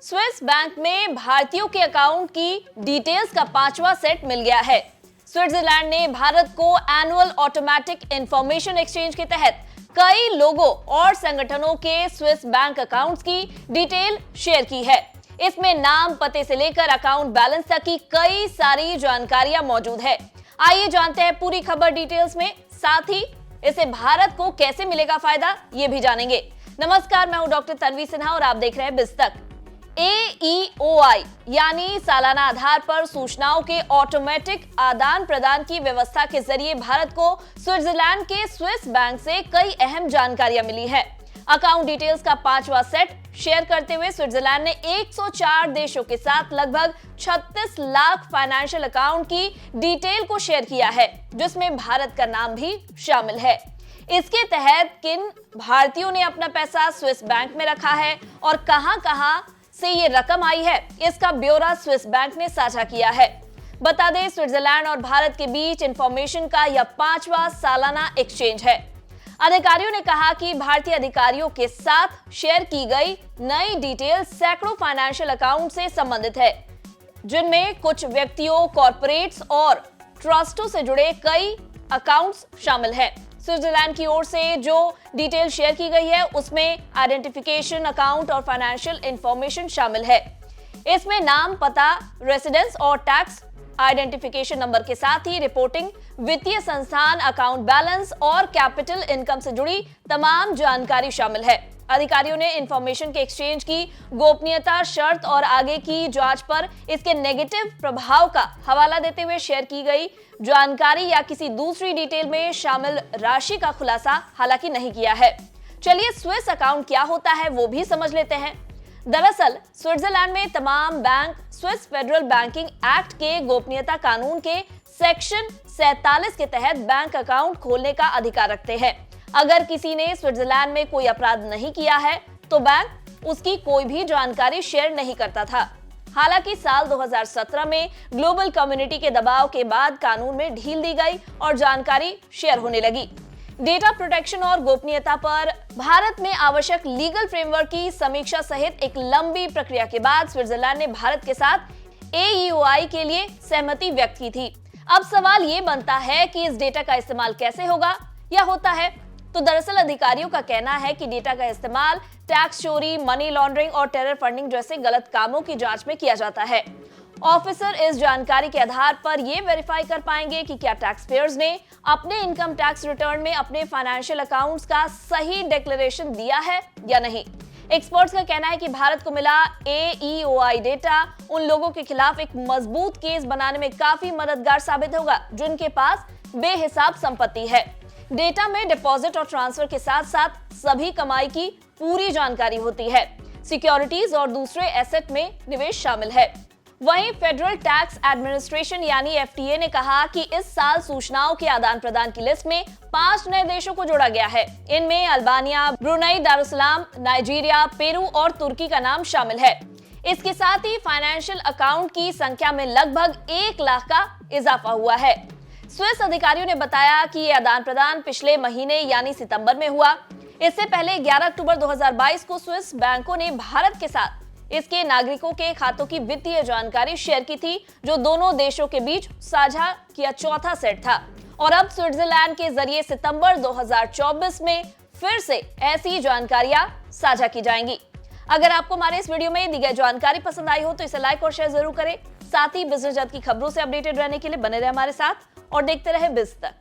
Swiss bank में भारतीयों के अकाउंट की डिटेल्स का 5वां सेट मिल गया है। स्विट्जरलैंड ने भारत को एनुअल ऑटोमेटिक इंफॉर्मेशन एक्सचेंज के तहत कई लोगों और संगठनों के स्विस बैंक अकाउंट्स की डिटेल शेयर की है। इसमें नाम, पते से लेकर अकाउंट बैलेंस तक की कई सारी जानकारियां मौजूद है। आइए जानते हैं पूरी खबर डिटेल्स में, साथ ही इससे भारत को कैसे मिलेगा फायदा ये भी जानेंगे। नमस्कार, मैं हूं डॉक्टर तन्वी सिन्हा और आप देख रहे हैं बिस्तक। AEOI यानी सालाना आधार पर सूचनाओं के ऑटोमेटिक आदान प्रदान की व्यवस्था के जरिए भारत को स्विट्जरलैंड के स्विस बैंक से कई अहम जानकारियां मिली है। अकाउंट डिटेल्स का 5वां सेट शेयर करते हुए स्विट्जरलैंड ने 104 देशों के साथ लगभग 36 लाख फाइनेंशियल अकाउंट की डिटेल को शेयर किया है, जिसमें भारत का नाम भी शामिल है। इसके तहत किन भारतीयों ने अपना पैसा स्विस बैंक में रखा है और कहां-कहां से ये रकम आई है, इसका ब्यौरा स्विस बैंक ने साझा किया है। बता दें, स्विट्जरलैंड और भारत के बीच इंफॉर्मेशन का यह 5वां सालाना एक्सचेंज है। अधिकारियों ने कहा कि भारतीय अधिकारियों के साथ शेयर की गई नई डिटेल सैकड़ों फाइनेंशियल अकाउंट से संबंधित है, जिनमें कुछ व्यक्तियों, कॉर्पोरेट्स और ट्रस्टों से जुड़े कई अकाउंट्स शामिल हैं। स्विट्जरलैंड की ओर से जो डिटेल शेयर की गई है उसमें आइडेंटिफिकेशन, अकाउंट और फाइनेंशियल इंफॉर्मेशन शामिल है। इसमें नाम, पता, रेसिडेंस और टैक्स आइडेंटिफिकेशन नंबर के साथ ही रिपोर्टिंग, वित्तीय संस्थान, अकाउंट बैलेंस और कैपिटल इनकम से जुड़ी तमाम जानकारी शामिल है। अधिकारियों ने इंफॉर्मेशन के एक्सचेंज की गोपनीयता शर्त और आगे की जांच पर इसके नेगेटिव प्रभाव का हवाला देते हुए शेयर की गई जानकारी या किसी दूसरी डिटेल में शामिल राशि का खुलासा हालांकि नहीं किया है। चलिए स्विस अकाउंट क्या होता है वो भी समझ लेते हैं। दरअसल स्विट्जरलैंड में तमाम bank Swiss federal banking act के गोपनीयता कानून के सेक्शन 47 के तहत बैंक अकाउंट खोलने का अधिकार रखते हैं। अगर किसी ने स्विट्जरलैंड में कोई अपराध नहीं किया है तो बैंक उसकी कोई भी जानकारी शेयर नहीं करता था। हालांकि साल 2017 में ग्लोबल कम्युनिटी के दबाव के बाद कानून में ढील दी गई और जानकारी शेयर होने लगी। डेटा प्रोटेक्शन और गोपनीयता पर भारत में आवश्यक लीगल फ्रेमवर्क की समीक्षा सहित एक लंबी प्रक्रिया के बाद स्विट्जरलैंड ने भारत के साथ AEOI के लिए सहमति व्यक्त की थी। अब सवाल ये बनता है कि इस डेटा का इस्तेमाल कैसे होगा या होता है। तो दरअसल अधिकारियों का कहना है कि डेटा का इस्तेमाल टैक्स चोरी, मनी लॉन्ड्रिंग और टेरर फंडिंग जैसे गलत कामों की जांच में किया जाता है। ऑफिसर इस जानकारी के आधार पर यह वेरीफाई कर पाएंगे कि क्या टैक्स पेयर्स ने अपने इनकम टैक्स रिटर्न में अपने फाइनेंशियल अकाउंट्स का सही डिक्लेरेशन दिया है या नहीं। एक्सपर्ट्स का कहना है कि भारत को मिला AEOI डेटा उन लोगों के खिलाफ एक मजबूत केस बनाने में काफी मददगार साबित होगा जिनके पास बेहिसाब संपत्ति है। डेटा में डिपॉजिट और ट्रांसफर के साथ साथ सभी कमाई की पूरी जानकारी होती है। सिक्योरिटीज और दूसरे एसेट में निवेश शामिल है। वहीं फेडरल टैक्स एडमिनिस्ट्रेशन यानी FTA ने कहा कि इस साल सूचनाओं के आदान प्रदान की लिस्ट में 5 नए देशों को जोड़ा गया है। इनमें Albania, Brunei Darussalam, Nigeria, Peru और तुर्की का नाम शामिल है। इसके साथ ही फाइनेंशियल अकाउंट की संख्या में लगभग 1 लाख का इजाफा हुआ है। स्विस अधिकारियों ने बताया कि यह आदान प्रदान पिछले महीने यानी सितंबर में हुआ। इससे पहले 11 अक्टूबर 2022 को स्विस बैंकों ने भारत के साथ इसके नागरिकों के खातों की वित्तीय जानकारी शेयर की थी, जो दोनों देशों के बीच साझा किया चौथा सेट था। और अब स्विट्जरलैंड के जरिए सितंबर 2024 में फिर से ऐसी जानकारियां साझा की जाएंगी। अगर आपको हमारे इस वीडियो में दी गई जानकारी पसंद आई हो तो इसे लाइक और शेयर जरूर करें। साथ ही बिजनेस जगत की खबरों से अपडेटेड रहने के लिए बने रहे हमारे साथ और देखते रहे बिज़ तक।